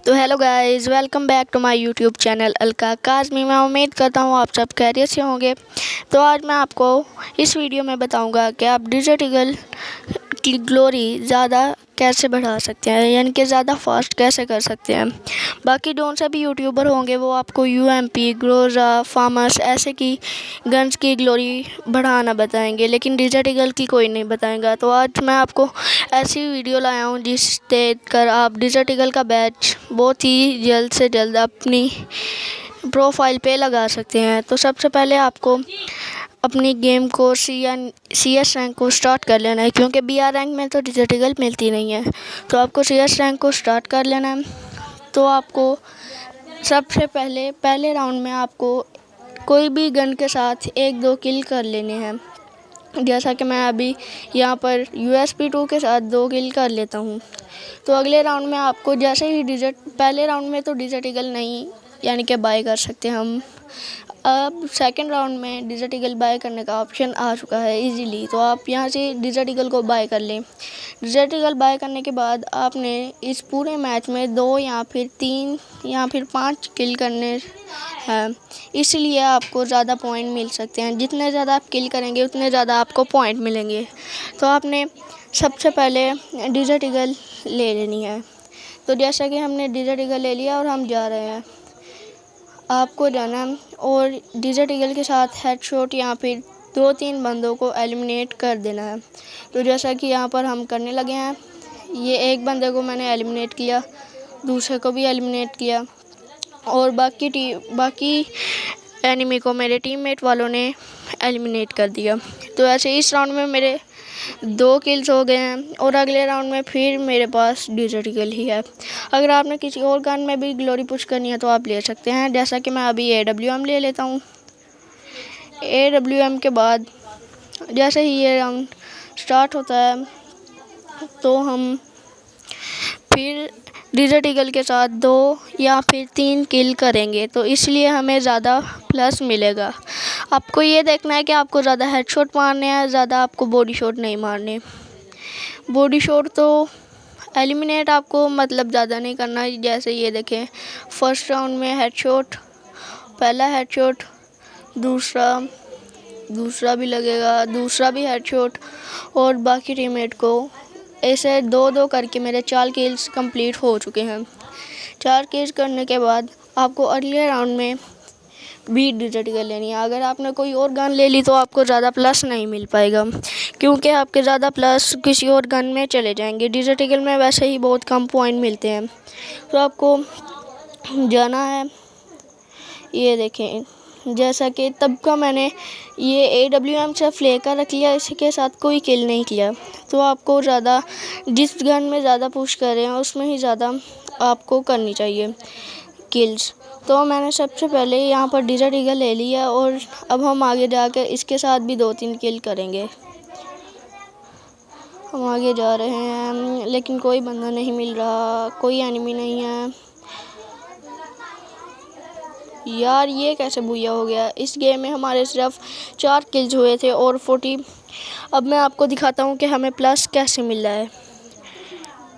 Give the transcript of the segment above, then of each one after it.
तो hello guys, welcome back to my YouTube channel Alka Kazmi. मैं उम्मीद करता हूँ आप सब खैरियत से होंगे। तो आज मैं आपको इस वीडियो में बताऊंगा कि आप डिजिटल ईगल की ग्लोरी ज़्यादा कैसे बढ़ा सकते हैं, यानी कि ज़्यादा फास्ट कैसे कर सकते हैं। बाकी जो से भी यूट्यूबर होंगे वो आपको यूएमपी, ग्रोजा, फार्मस ऐसे की गन्स की ग्लोरी बढ़ाना बताएंगे, लेकिन डिजिटल ईगल की कोई नहीं बताएगा। तो आज मैं आपको ऐसी वीडियो लाया हूँ जिससे कर आप डिजिटल ईगल का बैच बहुत ही जल्द से जल्द अपनी प्रोफाइल पे लगा सकते हैं। तो सबसे पहले आपको अपनी गेम को CS रैंक को स्टार्ट कर लेना है, क्योंकि BR रैंक में तो डिजिटल ईगल मिलती नहीं है। तो आपको CS रैंक को स्टार्ट कर लेना है। तो आपको सबसे पहले राउंड में आपको कोई भी गन के साथ 1-2 किल कर लेने हैं। जैसा कि मैं अभी यहाँ पर USP2 के साथ 2 किल कर लेता हूँ। तो अगले राउंड में आपको जैसे ही पहले राउंड में तो डिजिटल ईगल नहीं, यानी कि बाय कर सकते हम। अब सेकंड राउंड में डिजिटल ईगल बाय करने का ऑप्शन आ चुका है इजीली। तो आप यहाँ से डिजिटल ईगल को बाय कर लें। डिजिटल ईगल बाय करने के बाद आपने इस पूरे मैच में 2 या फिर 3 या फिर 5 किल करने हैं, इसलिए आपको ज़्यादा पॉइंट मिल सकते हैं। जितने ज़्यादा आप किल करेंगे उतने ज़्यादा आपको पॉइंट मिलेंगे। तो आपने सबसे पहले डिजिटल ईगल ले लेनी है। तो जैसा कि हमने डिजिटल ईगल ले लिया और हम जा रहे हैं, आपको जाना और डिजिटल ईगल के साथ हेडशॉट या फिर 2-3 बंदों को एलिमिनेट कर देना है। तो जैसा कि यहाँ पर हम करने लगे हैं, ये एक बंदे को मैंने एलिमिनेट किया, दूसरे को भी एलिमिनेट किया और बाकी एनिमी को मेरे टीममेट वालों ने एलिमिनेट कर दिया। तो ऐसे इस राउंड में मेरे 2 किल्स हो गए हैं और अगले राउंड में फिर मेरे पास डिजिटल ईगल ही है। अगर आपने किसी और गन में भी ग्लोरी पुश करनी है तो आप ले सकते हैं। जैसा कि मैं अभी AWM ले लेता हूँ। AWM के बाद जैसे ही ये राउंड स्टार्ट होता है तो हम फिर डिजिटल ईगल के साथ 2 या फिर 3 किल करेंगे, तो इसलिए हमें ज़्यादा प्लस मिलेगा। आपको ये देखना है कि आपको ज़्यादा हेडशॉट मारने हैं, ज़्यादा आपको बॉडी शॉट नहीं मारने। बॉडी शॉट तो एलिमिनेट आपको मतलब ज़्यादा नहीं करना। जैसे ये देखें, फर्स्ट राउंड में हेडशॉट, पहला हेडशॉट, दूसरा भी लगेगा, दूसरा भी हेडशॉट और बाकी टीममेट को ऐसे 2-2 करके मेरे 4 किल्स कंप्लीट हो चुके हैं। 4 किल्स करने के बाद आपको अगले राउंड में भी डिजिटल ईगल लेनी है। अगर आपने कोई और गन ले ली तो आपको ज़्यादा प्लस नहीं मिल पाएगा, क्योंकि आपके ज़्यादा प्लस किसी और गन में चले जाएंगे। डिजिटल ईगल में वैसे ही बहुत कम पॉइंट मिलते हैं। तो आपको जाना है, ये देखें, जैसा कि तब का मैंने ये AWM सिर्फ लेकर रख लिया, इसके साथ कोई किल नहीं किया। तो आपको ज़्यादा जिस गन में ज़्यादा पुश कर रहे हैं उसमें ही ज़्यादा आपको करनी चाहिए किल्स। तो मैंने सबसे पहले यहाँ पर डिजिटल ईगल ले लिया और अब हम आगे जाकर इसके साथ भी 2-3 किल करेंगे। हम आगे जा रहे हैं लेकिन कोई बंदा नहीं मिल रहा, कोई एनिमी नहीं है। यार ये कैसे बुया हो गया। इस गेम में हमारे सिर्फ 4 किल्स हुए थे और 40। अब मैं आपको दिखाता हूँ कि हमें प्लस कैसे मिल रहा है।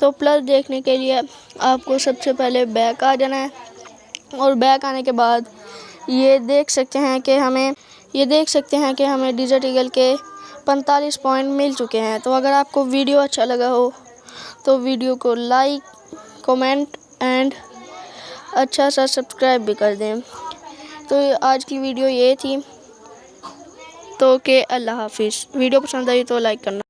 तो प्लस देखने के लिए आपको सबसे पहले बैक आ जाना है और बैक आने के बाद ये देख सकते हैं कि हमें डिजिटल ईगल के 45 पॉइंट मिल चुके हैं। तो अगर आपको वीडियो अच्छा लगा हो तो वीडियो को लाइक, कमेंट एंड अच्छा सा सब्सक्राइब भी कर दें। तो आज की वीडियो ये थी। तो अल्लाह हाफिज़। वीडियो पसंद आई तो लाइक करना।